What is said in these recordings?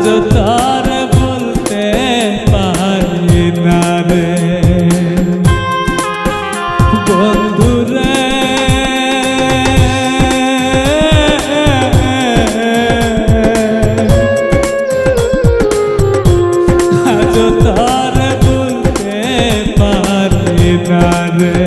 আজও তার বলতে পারি না রে বন্ধুরে আজও তার বলতে পারি না রে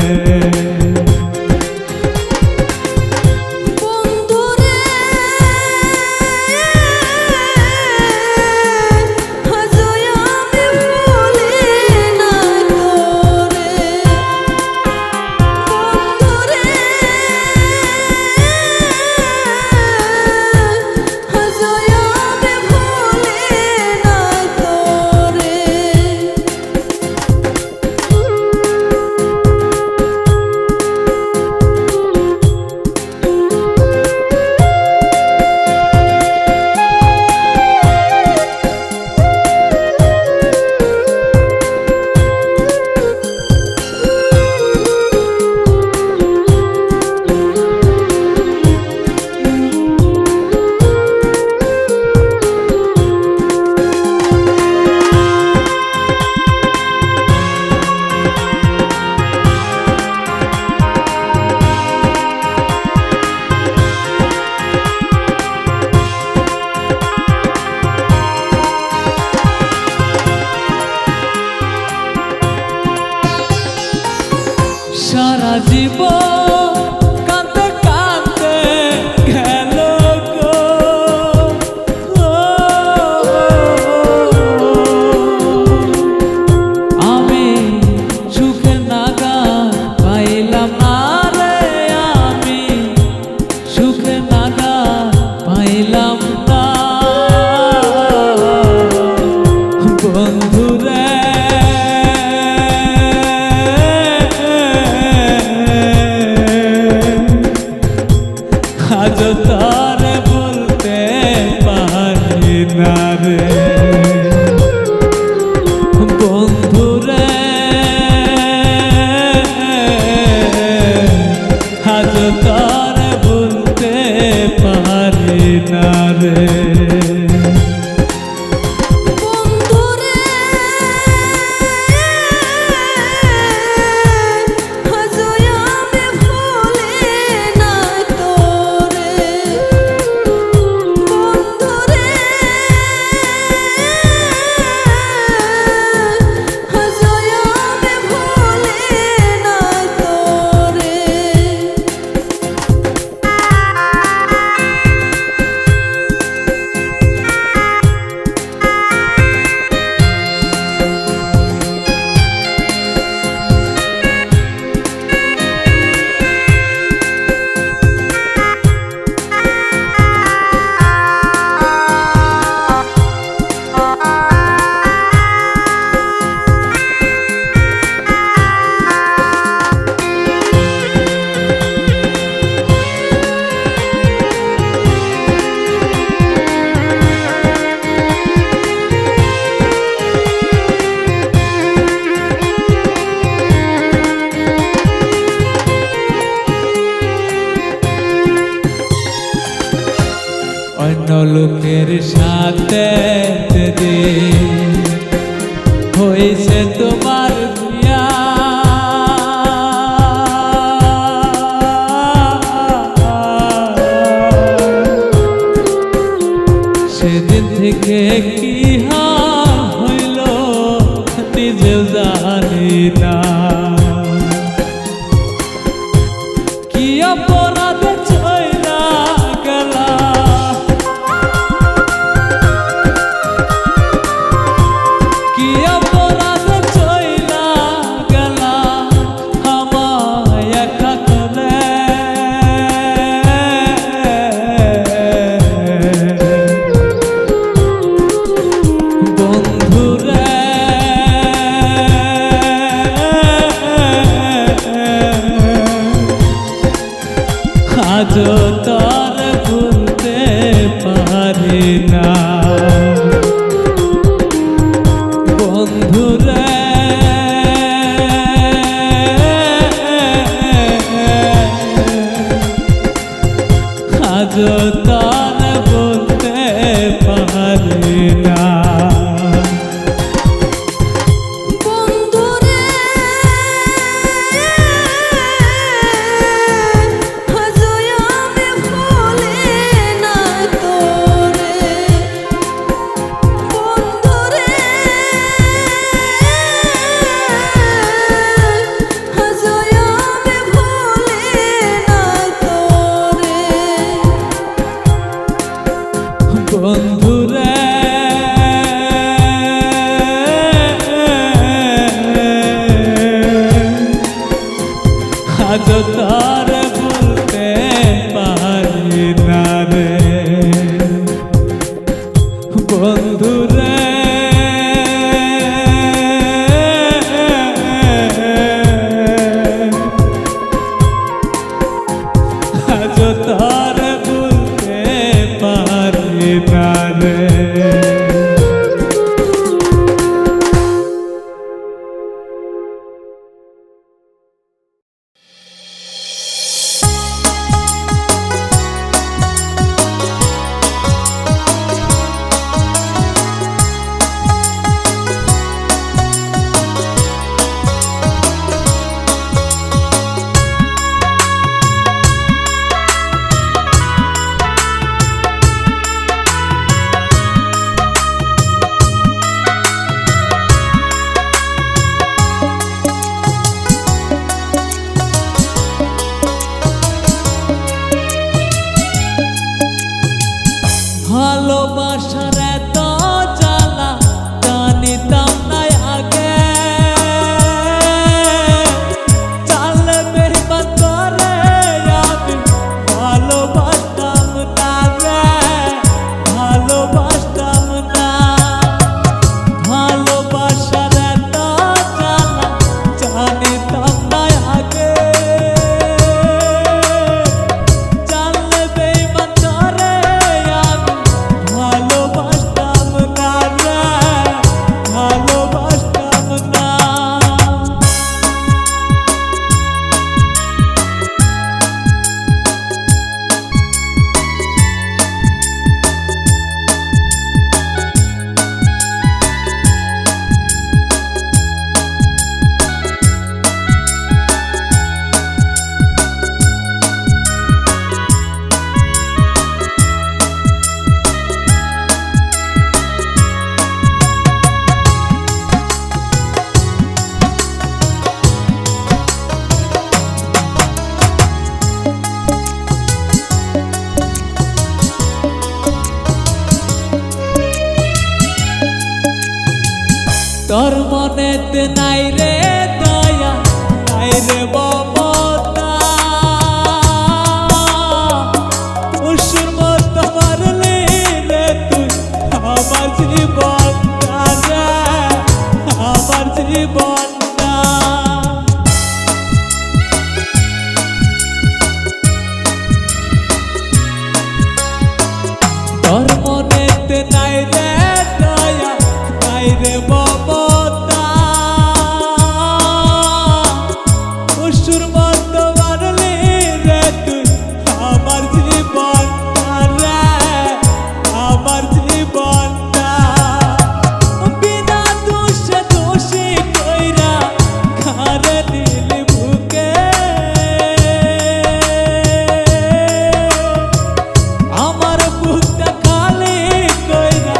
সারা জীবন কাঁদতে কাঁদতে গেল গো আমি সুখের নাগাল পাইলাম না রে আমি সুখের নাগাল পাইলাম না বন্ধুরে আজও তার বলতে পারি না রে বন্ধুরে আজও তার বলতে পারি না রে অন্য লোকের সাথে যদি হয়েছে তোমার বিয়া সেদিন থেকে কি হইল নিজেও জানি না কি অপরাধে চইলা গেলা কি অপরাধে চইলা গেলা আমায় একা করে বন্ধুরে না। বন্ধুরে আজ তার বলতে পারি না রে বন্ধুরে আজ তার বলতে পারি না রে। ভালোবাসার এত জ্বালা জানিতাম না আগে, চালে বেইমান করে আমি ভালোবাসতাম না রে, ভালোবাসতাম না। ভালোবাসার এত জ্বালা জানিতাম না আগে, চালে বেইমান করে আমি ভালোবাসতাম না রে, ভালোবাসতাম না। তোর মনেতে নাই রে দয়া, নাই রে মমতা, পশুর মতো মারলি রে তুই আমার জীবনটা রে, আমার জীবনটা। তোর মনেতে নাই রে দয়া, নাই রে মমতা, পশুর মতো মারলি রে তুই আমার জীবনটা রে, আমার জীবনটা। বিনা দোষে দোষী কইরা খারে দিলি বুকে, আমার বুকটা খালি কইরা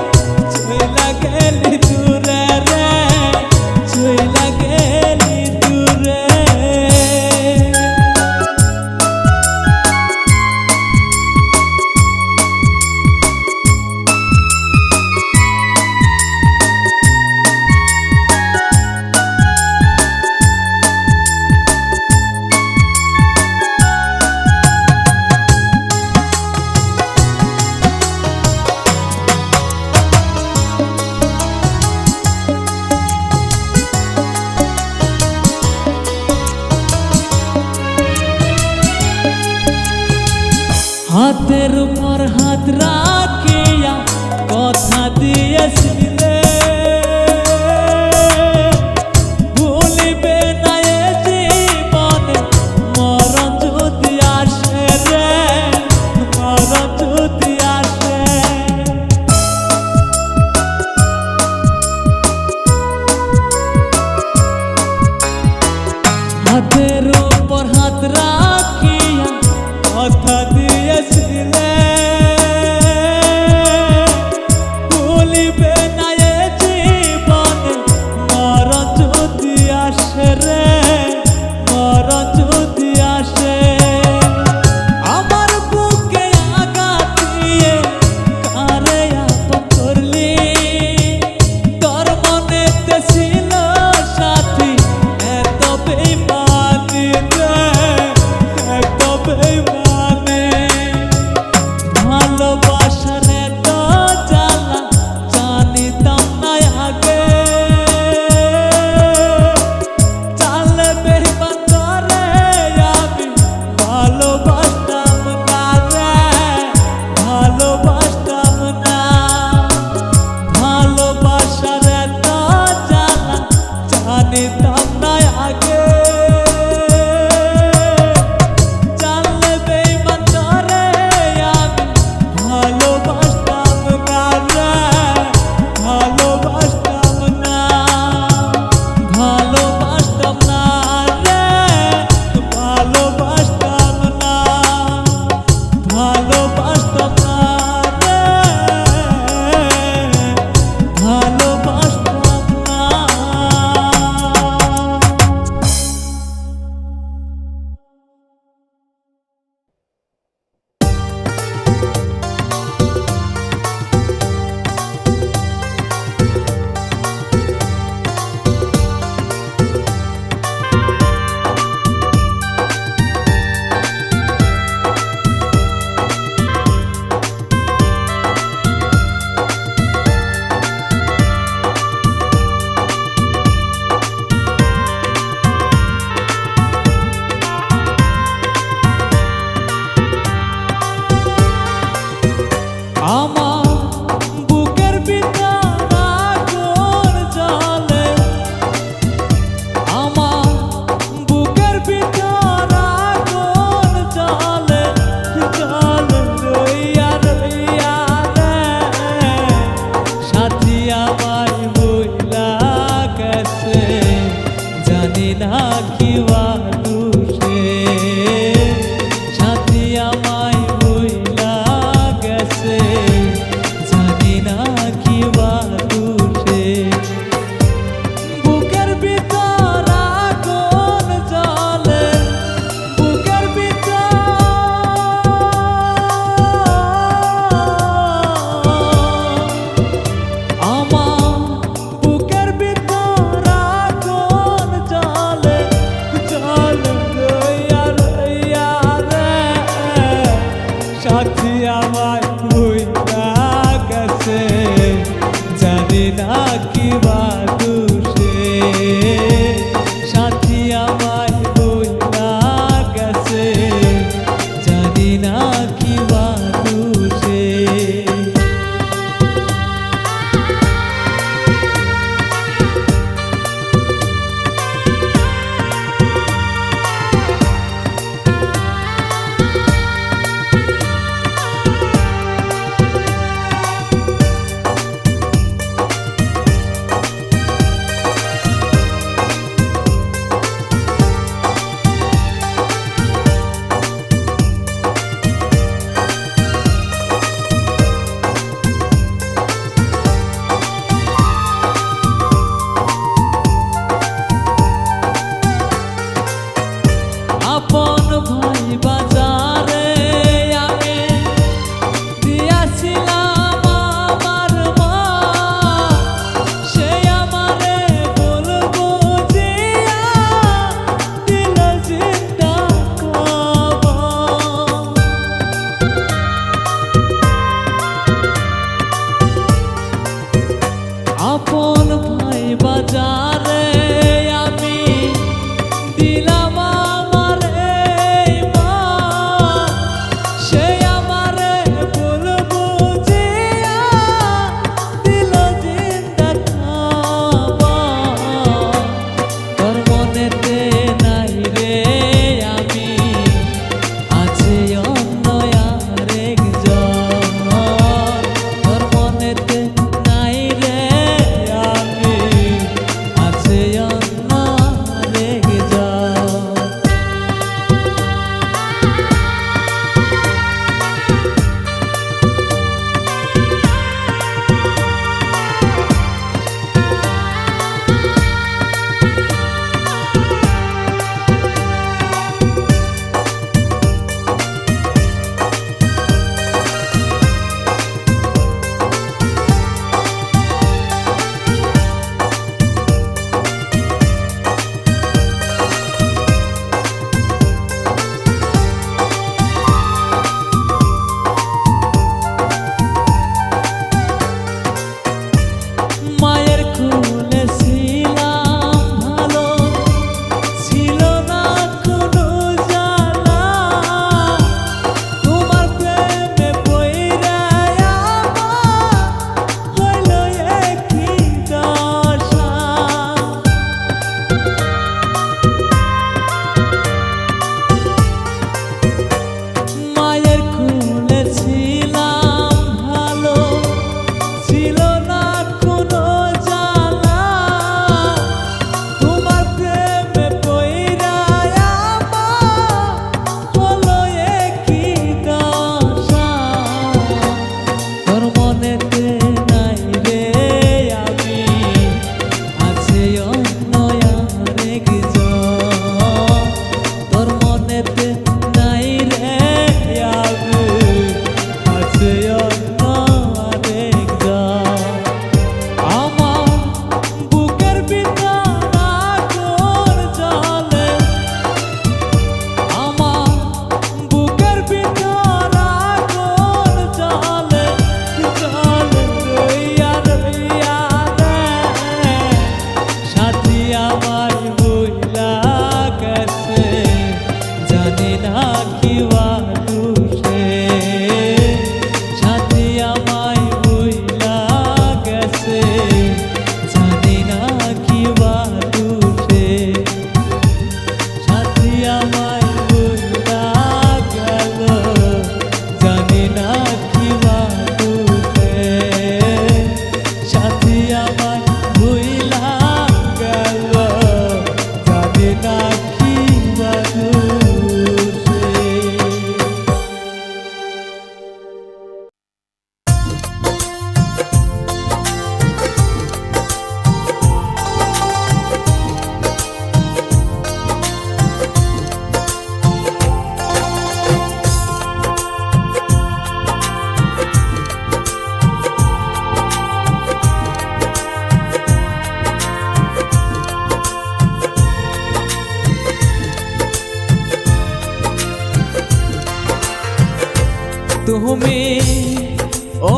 তুমি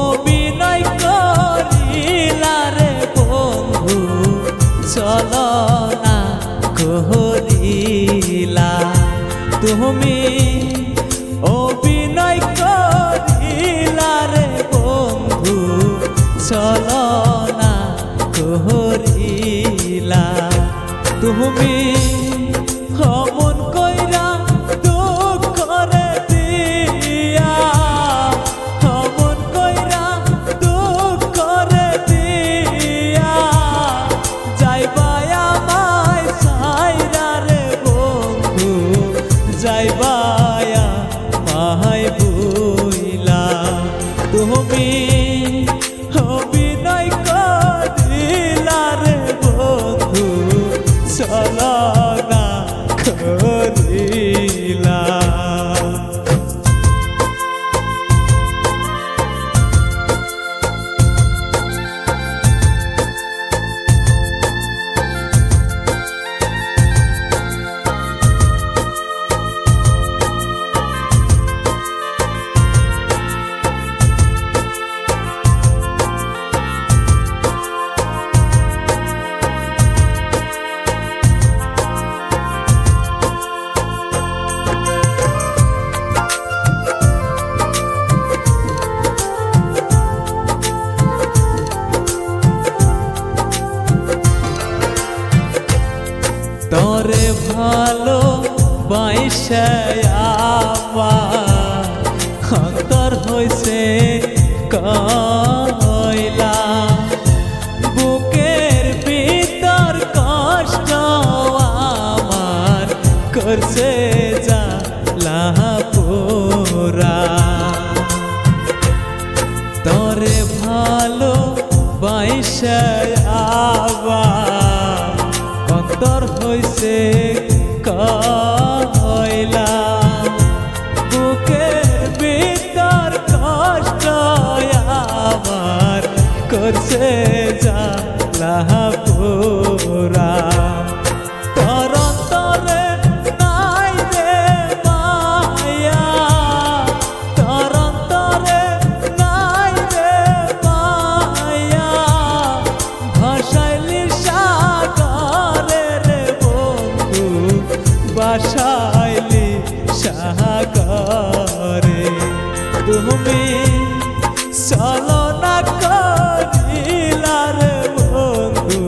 অভিনয় করিলা রে বন্ধু চলো না করিলা তুমি অভিনয় করিলা রে বন্ধু চলো না করিলা তুমি অমন কইরা দুঃখ করে দিয়া অমন কইরা দুঃখ করে দিয়া যাইবা আমায় সাইরা রে বন্ধু যাইবা আমায় বইলা তুমি অভিনয় করিলা রে বন্ধু চলো না করিলা তোরে ভালো বাইসে আমার অন্তর হইছে কয়লা বুকের ভিতর কষ্ট আমার করছে জ্বালা পোড়া তোরে ভালো বাইসে আবার অন্তর হইছে কয়লা বুকের ভিতর কষ্ট আমার করছে জ্বালা পোড়া তোর অন্তরে নাই রে মায়া তোর অন্তরে নাই রে মায়া ভাসাইলি সাগরে রে বন্ধু ভাসাইলি সাগরে তুমি চলো না করিলা রে বন্ধু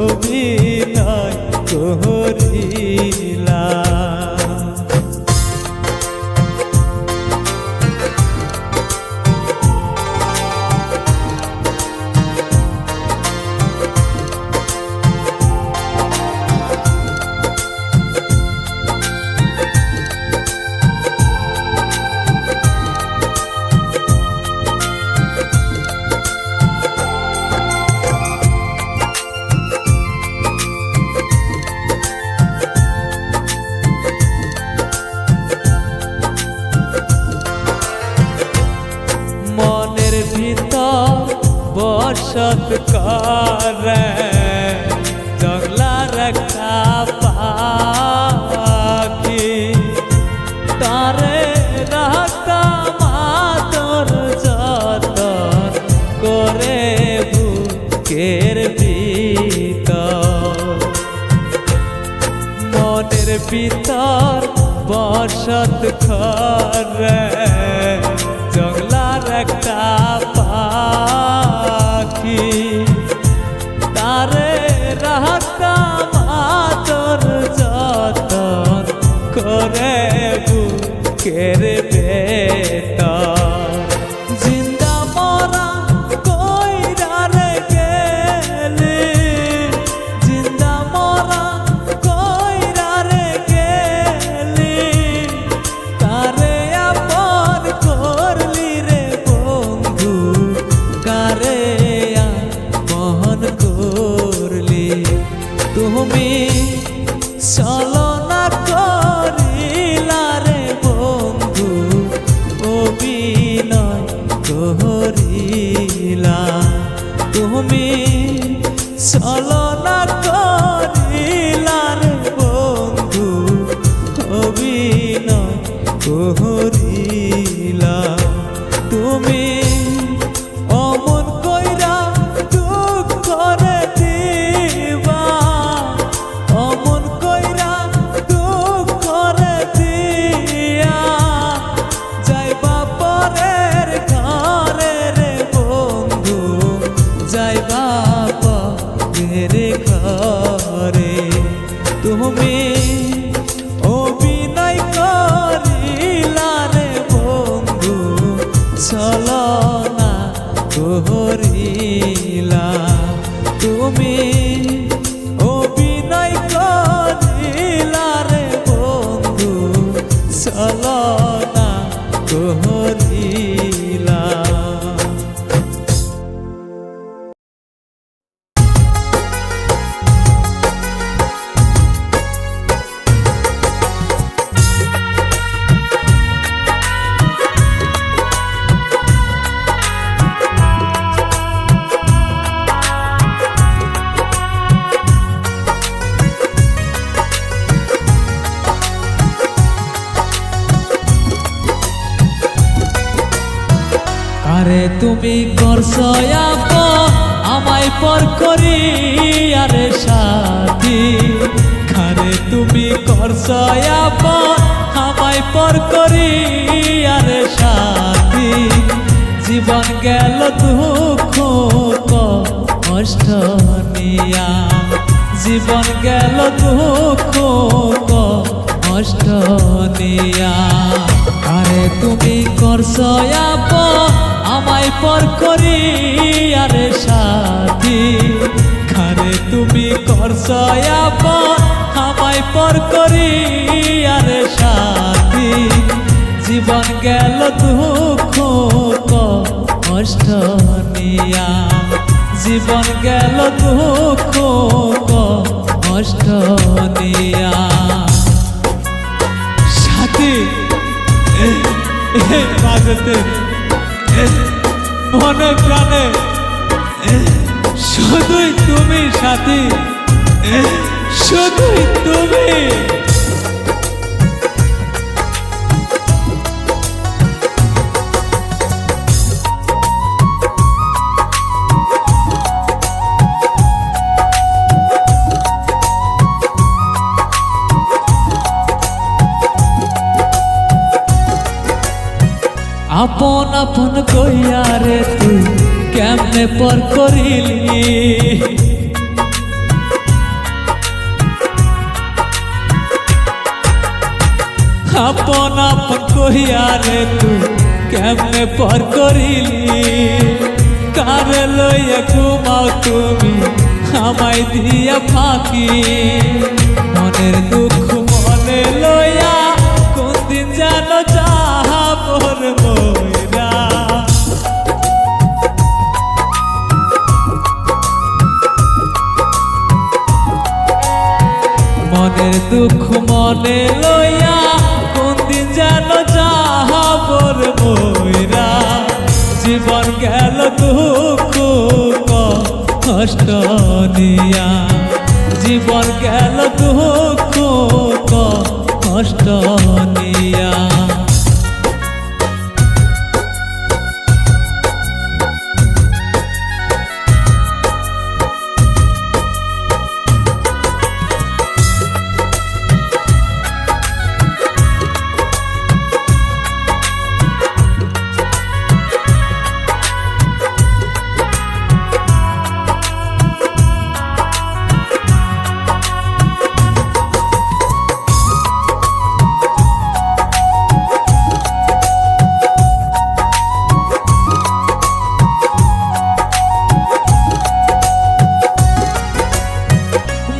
অভিনয় করিলা মনের ভিতর বসত করে জংলার একটা পাখি তারে রাখা মাতর যতন করে বুকের ভিতর মনের ভিতর বসত করে জংলার একটা পাখি তারে রাখা মাতর যতন করে বুকের ভেতর জিন্দা মরা কইরা রে গেলি জিন্দা মরা কইরা রে গেলি তারে আপন করলি রে বন্ধু কারে আপন করলি তুমি চলো না করিলা রে বন্ধু অভিনয় করিলা তুমি চলো না করিলা রে বন্ধু অভিনয় করিলা। করিলা তুমি অভিনয় করিলা রে বন্ধু ছলনা করিলা। আরে তুমি করছো আপন আমায় পর করি আরে সাথী, আরে তুমি করছো আপন আমায় পর করি আরে সাথী। জীবন গেল দুঃখ কষ্ট নিয়া, জীবন গেল দুঃখ কষ্ট নিয়া। আরে তুমি করছো আপন আমায় পর করি আরে সাথী, আরে তুমি করছো আপন আমায় পর করি আরে সাথী। জীবন গেল দুঃখ কষ্ট নিয়া, জীবন গেল দুঃখ কষ্ট নিয়া। সাথী মাঝেতে মনে প্রাণে শুধুই তুমি সাথী, শুধুই তুমি। আপন আপন কইয়া রে তুই কেমনে পর করিলি, আপন আপন কইয়া রে তুই কেমনে পর করিলি। কারে লইয়া ঘুমাও তুমি আমায় দিয়া ফাঁকি, মনের দুঃখ মনে লইয়া কোন দিন যেন যাবর মইরা। মনের দুঃখ মনে লইয়া কোন দিন যেন যাবর মইরা। জীবন গেল দুঃখ কষ্ট নিয়া, জীবন গেল দুঃখ কষ্ট নিয়া।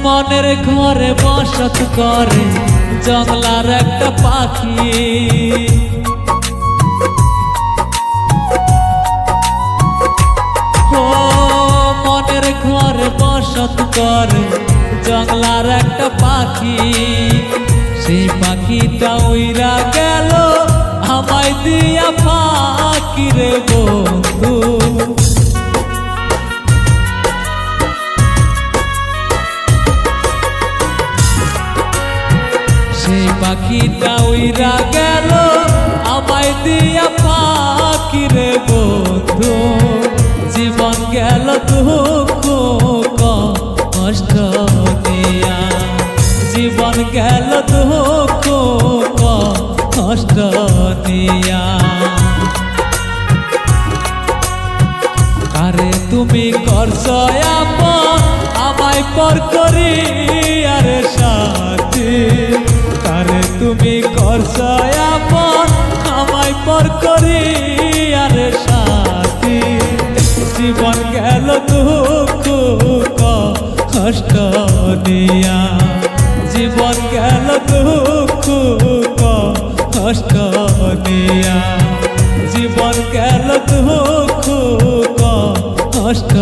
মনের ঘরে বসত করে জঙ্গলার একটা পাখি, ও মনের ঘরে বসত করে জঙ্গলার একটা পাখি। সেই পাখিটা উইরা গেল আমায় দিয়া ফাঁকি রে বন্ধু। সেই পাখিটা উইরা গেল আমায় দিয়া ফাঁকি রে বন্ধু। জীবন গেল দুঃখ কষ্ট দিয়া, জীবন গেল দুঃখ কষ্ট দিয়া। আরে তুমি করছো আপন আমায় পর করি আরে সাথী, আরে তুমি করছো আপন আমায় পর করি আরে সাথী। জীবন গেল দুঃখ কষ্ট দিয়া, জীবন গেল দুঃখ কষ্ট দিয়া, জীবন গেল দুঃখ কষ্ট